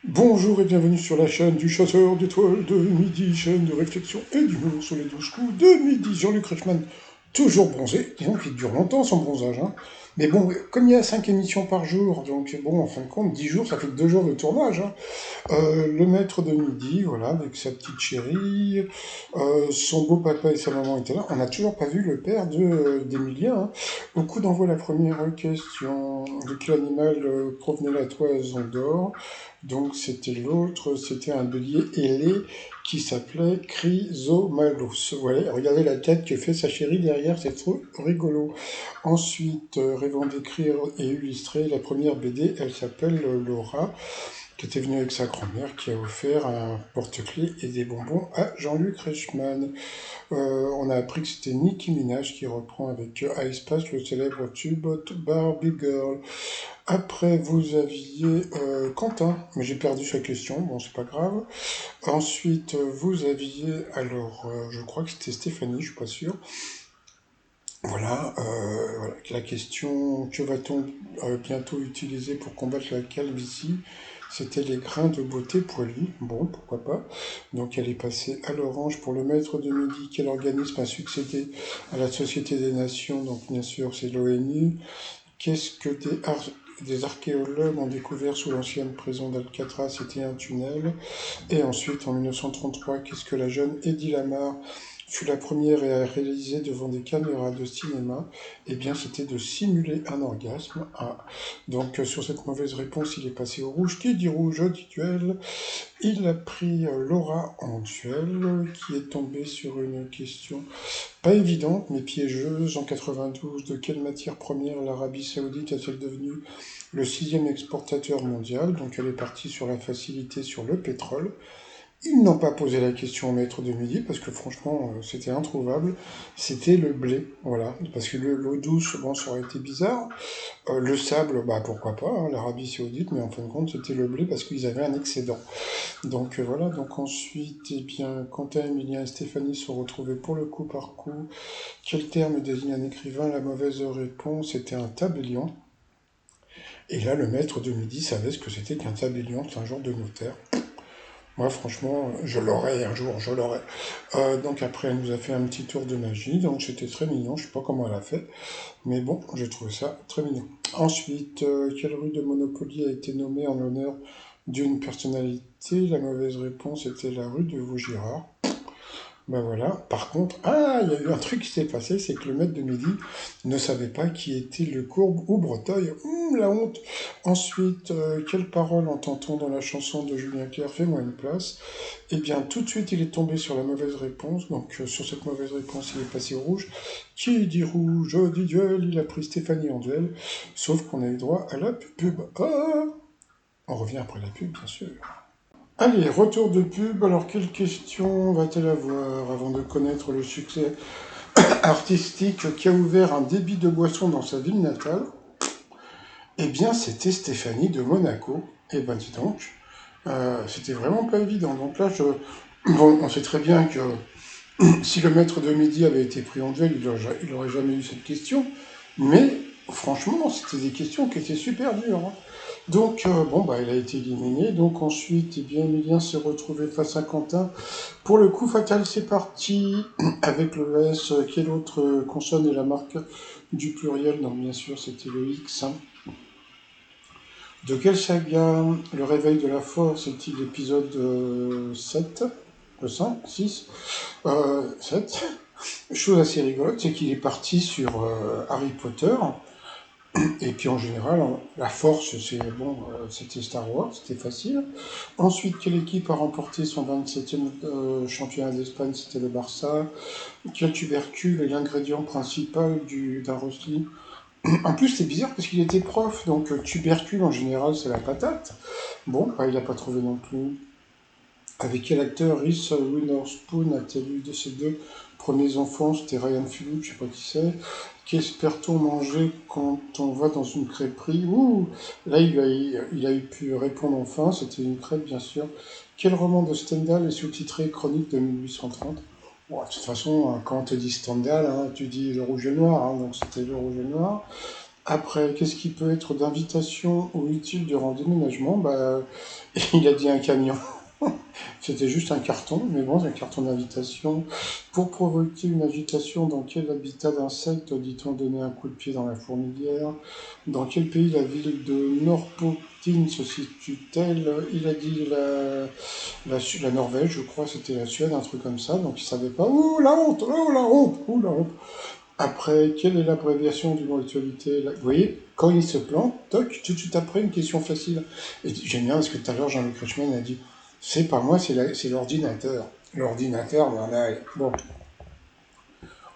Bonjour et bienvenue sur la chaîne du chasseur d'étoiles de midi, chaîne de réflexion et d'humour sur les 12 coups de midi. Jean-Luc Reichmann, toujours bronzé, disons qu'il dure longtemps son bronzage, hein. Mais bon, comme il y a 5 émissions par jour, donc bon, en fin de compte, 10 jours, ça fait que 2 jours de tournage, hein. Le maître de midi, voilà, avec sa petite chérie, son beau papa et sa maman étaient là. On n'a toujours pas vu le père d'Emilien, hein. Au coup d'envoi, la première question, de quel animal provenait la toison d'or? Donc c'était l'autre, c'était un bélier ailé qui s'appelait Chrysomalos. Voilà, regardez la tête que fait sa chérie derrière, c'est trop rigolo. Ensuite, rêvant d'écrire et illustrer la première BD, elle s'appelle Laura, qui était venue avec sa grand-mère, qui a offert un porte-clés et des bonbons à Jean-Luc Reichmann. On a appris que c'était Nicki Minaj qui reprend avec Ice Spice le célèbre tube Barbie Girl. Après, vous aviez Quentin, mais j'ai perdu sa question, bon, c'est pas grave. Ensuite, vous aviez, alors, je crois que c'était Stéphanie, je suis pas sûr. Voilà, la question, que va-t-on bientôt utiliser pour combattre la calvitie? C'était les grains de beauté poilus. Bon, pourquoi pas. Donc elle est passée à l'orange pour le maître de midi. Quel organisme a succédé à la Société des Nations? Donc bien sûr, c'est l'ONU. Qu'est-ce que des archéologues ont découvert sous l'ancienne prison d'Alcatraz? C'était un tunnel. Et ensuite, en 1933, qu'est-ce que la jeune Eddie Lamar fut la première à réaliser devant des caméras de cinéma? Eh bien, c'était de simuler un orgasme. Ah. Donc, sur cette mauvaise réponse, il est passé au rouge. Qui dit rouge dit duel. Il a pris Laura en duel, qui est tombée sur une question pas évidente, mais piégeuse. En 92, de quelle matière première l'Arabie Saoudite est-elle devenue le sixième exportateur mondial? Donc, elle est partie sur la facilité sur le pétrole. Ils n'ont pas posé la question au maître de midi parce que franchement c'était introuvable. C'était le blé, voilà. Parce que l'eau douce, bon, ça aurait été bizarre. Le sable, bah pourquoi pas, hein, l'Arabie Saoudite, mais en fin de compte c'était le blé parce qu'ils avaient un excédent. Donc voilà, donc ensuite, eh bien, Quentin, Emilien et Stéphanie sont retrouvés pour le coup par coup. Quel terme désigne un écrivain? La mauvaise réponse était un tabellion. Et là, le maître de midi savait ce que c'était qu'un tabellion, c'est un genre de notaire. Moi, franchement, je l'aurai un jour, je l'aurai. Donc après, elle nous a fait un petit tour de magie, donc c'était très mignon. Je sais pas comment elle a fait, mais bon, j'ai trouvé ça très mignon. Ensuite, quelle rue de Monopoly a été nommée en l'honneur d'une personnalité? La mauvaise réponse était la rue de Vaugirard. Ben voilà. Par contre, ah, il y a eu un truc qui s'est passé, c'est que le maître de midi ne savait pas qui était le courbe ou Breteuil. La honte. Ensuite, quelle parole entend-on dans la chanson de Julien Clerc? Fais-moi une place. Eh bien, tout de suite, il est tombé sur la mauvaise réponse. Donc, sur cette mauvaise réponse, il est passé au rouge. Qui dit rouge dit duel. Il a pris Stéphanie en duel. Sauf qu'on a eu droit à la pub. Ah, on revient après la pub, bien sûr. Allez, retour de pub. Alors, quelle question va-t-elle avoir avant de connaître le succès artistique qui a ouvert un débit de boisson dans sa ville natale? Eh bien, c'était Stéphanie de Monaco. Eh ben, dis donc, c'était vraiment pas évident. Donc là, bon, on sait très bien que si le maître de midi avait été pris en duel, il aurait jamais eu cette question. Mais franchement, c'était des questions qui étaient super dures, hein. Donc, bon, bah, il a été éliminé. Donc ensuite, eh bien, Emilien s'est retrouvé face à Quentin. Pour le coup fatal, c'est parti. Avec le S, quelle autre consonne est la marque du pluriel? Non, bien sûr, c'était le X, hein. De quelle saga Le réveil de la force est-il l'épisode 7? Le 5, 6, 7. Chose assez rigolote, c'est qu'il est parti sur Harry Potter. Et puis en général, la force, c'est bon, c'était Star Wars, c'était facile. Ensuite, quelle équipe a remporté son 27e championnat d'Espagne? C'était le Barça. Quel tubercule est l'ingrédient principal d'un rosli? En plus, c'est bizarre parce qu'il était prof, donc tubercule en général, c'est la patate. Bon, bah, il n'a pas trouvé non plus. Avec quel acteur Reese Witherspoon a-t-elle eu de ses deux premiers enfants? C'était Ryan Phillippe, je sais pas qui c'est. Qu'espère-t-on manger quand on va dans une crêperie? Ouh, là, il a eu pu répondre enfin. C'était une crêpe, bien sûr. Quel roman de Stendhal est sous-titré Chronique de 1830? Bon, de toute façon, quand on te dit Stendhal, hein, tu dis le rouge et le noir, hein, donc c'était le rouge et le noir. Après, qu'est-ce qui peut être d'invitation ou utile durant le déménagement? Bah, il a dit un camion. C'était juste un carton, mais bon, un carton d'invitation. Pour provoquer une agitation, dans quel habitat d'insectes dit-on donner un coup de pied dans la fourmilière? Dans quel pays la ville de Norrbotten se situe-t-elle? Il a dit la Norvège, je crois, c'était la Suède, un truc comme ça, donc il savait pas. Ouh, la honte, oh, la honte, ouh, la honte. Après, quelle est l'abréviation du mot actualité? Vous voyez, quand il se plante, toc, tout de suite après, une question facile. Et j'aime bien parce que tout à l'heure, Jean-Luc Reichmann a dit, c'est pas moi, c'est l'ordinateur. L'ordinateur, voilà. Bon.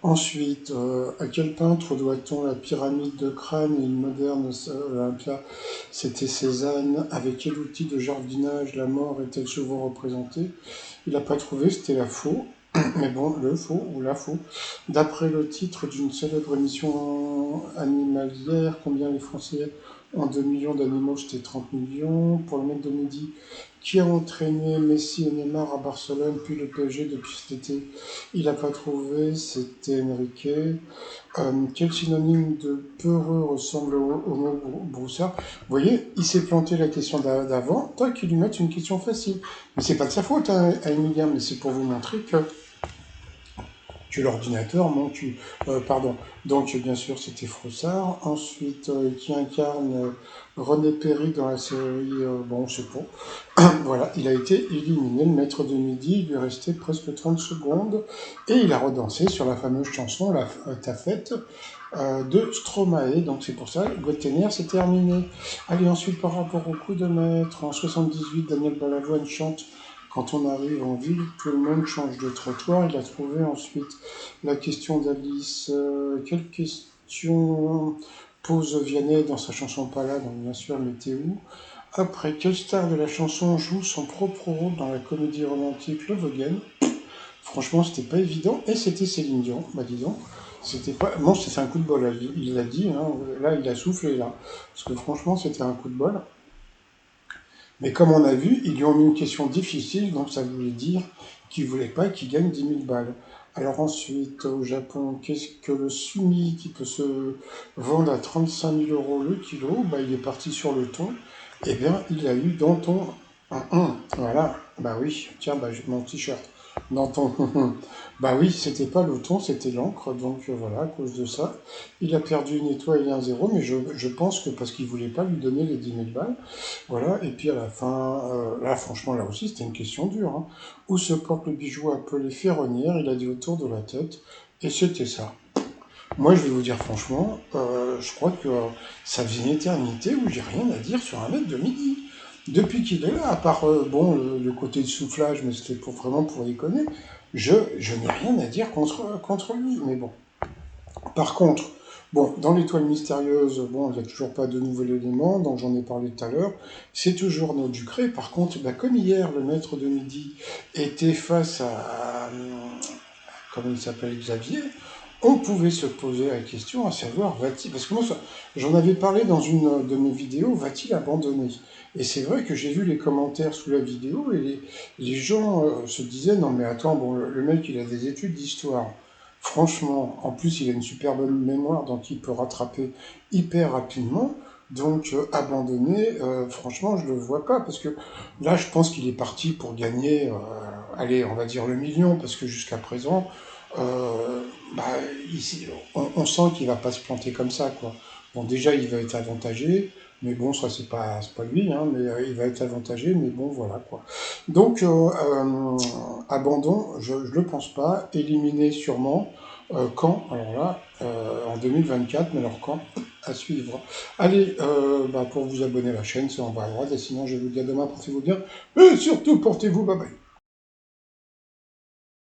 Ensuite, à quel peintre doit-on la pyramide de crâne et une moderne Olympia? C'était Cézanne. Avec quel outil de jardinage la mort est-elle souvent représentée? Il n'a pas trouvé, c'était la faux. Mais bon, le faux ou la faux. D'après le titre d'une célèbre émission animalière, combien les Français ont 2 millions d'animaux? C'était 30 millions. Pour le mec de midi, qui a entraîné Messi et Neymar à Barcelone, puis le PSG depuis cet été? Il n'a pas trouvé, c'était Enrique. Quel synonyme de peureux ressemble au mot broussard? Vous voyez, il s'est planté la question d'avant, tac, il lui met une question facile. Mais c'est pas de sa faute, hein, à Emilien, mais c'est pour vous montrer que l'ordinateur manque. Pardon. Donc, bien sûr, c'était Froussard. Ensuite, qui incarne René Perry dans la série, bon, je sais pas. Voilà, il a été éliminé. Le maître de midi, il lui restait presque 30 secondes. Et il a redansé sur la fameuse chanson, Ta fête, de Stromae. Donc, c'est pour ça, Gotener, c'est terminé. Allez, ensuite, par rapport au coup de maître, en 78, Daniel Balavoine chante quand on arrive en ville, tout le monde change de trottoir. Il a trouvé ensuite la question d'Alice. Quelle question pose Vianney dans sa chanson Pas là, donc bien sûr, mais t'es où? Après, quelle star de la chanson joue son propre rôle dans la comédie romantique Le Vogue? Franchement, c'était pas évident. Et c'était Céline Dion, bah dis donc. C'était pas. Bon, c'est un coup de bol, il l'a dit, hein. Là, il a soufflé, là. Parce que franchement, c'était un coup de bol. Mais comme on a vu, ils lui ont mis une question difficile, donc ça voulait dire qu'il ne voulait pas qu'il gagne 10 000 balles. Alors ensuite, au Japon, qu'est-ce que le sumi qui peut se vendre à 35 000 euros le kilo? Bah, il est parti sur le thon. Eh bien, il a eu dans ton... Voilà, bah oui, tiens, bah, j'ai mon t-shirt. Dans ton... Bah oui, c'était pas le thon, c'était l'encre, donc voilà, à cause de ça. Il a perdu une étoile et un zéro, mais je pense que parce qu'il voulait pas lui donner les 10 000 balles. Voilà, et puis à la fin, là franchement là aussi c'était une question dure, hein. Où se porte le bijou appelé ferronnière? Il a dit autour de la tête, et c'était ça. Moi je vais vous dire franchement, je crois que ça faisait une éternité où j'ai rien à dire sur un mec de midi. Depuis qu'il est là, à part bon le côté de soufflage, mais c'était vraiment pour déconner, je n'ai rien à dire contre lui, mais bon. Par contre, bon, dans l'étoile mystérieuse, bon, il n'y a toujours pas de nouvel élément, donc j'en ai parlé tout à l'heure. C'est toujours Noël Ducré. Par contre, bah, comme hier, le maître de midi était face à comment il s'appelle, Xavier, on pouvait se poser la question à savoir, va-t-il, parce que moi, j'en avais parlé dans une de mes vidéos, va-t-il abandonner? Et c'est vrai que j'ai vu les commentaires sous la vidéo et les gens se disaient, non mais attends, bon, le mec il a des études d'histoire. Franchement, en plus il a une super bonne mémoire, donc il peut rattraper hyper rapidement. Donc abandonner, franchement, je le vois pas, parce que là, je pense qu'il est parti pour gagner, allez, on va dire le million, parce que jusqu'à présent, euh, bah, ici, on sent qu'il va pas se planter comme ça, quoi. Bon, déjà, il va être avantagé, mais bon, ça, c'est pas lui, hein, mais il va être avantagé, mais bon, voilà, quoi. Donc, abandon, je le pense pas. Éliminé, sûrement. Quand? Alors là, en 2024, mais alors quand? À suivre. Allez, bah, pour vous abonner à la chaîne, c'est en bas à droite, et sinon, je vous dis à demain, portez-vous bien, et surtout, portez-vous, bye bye.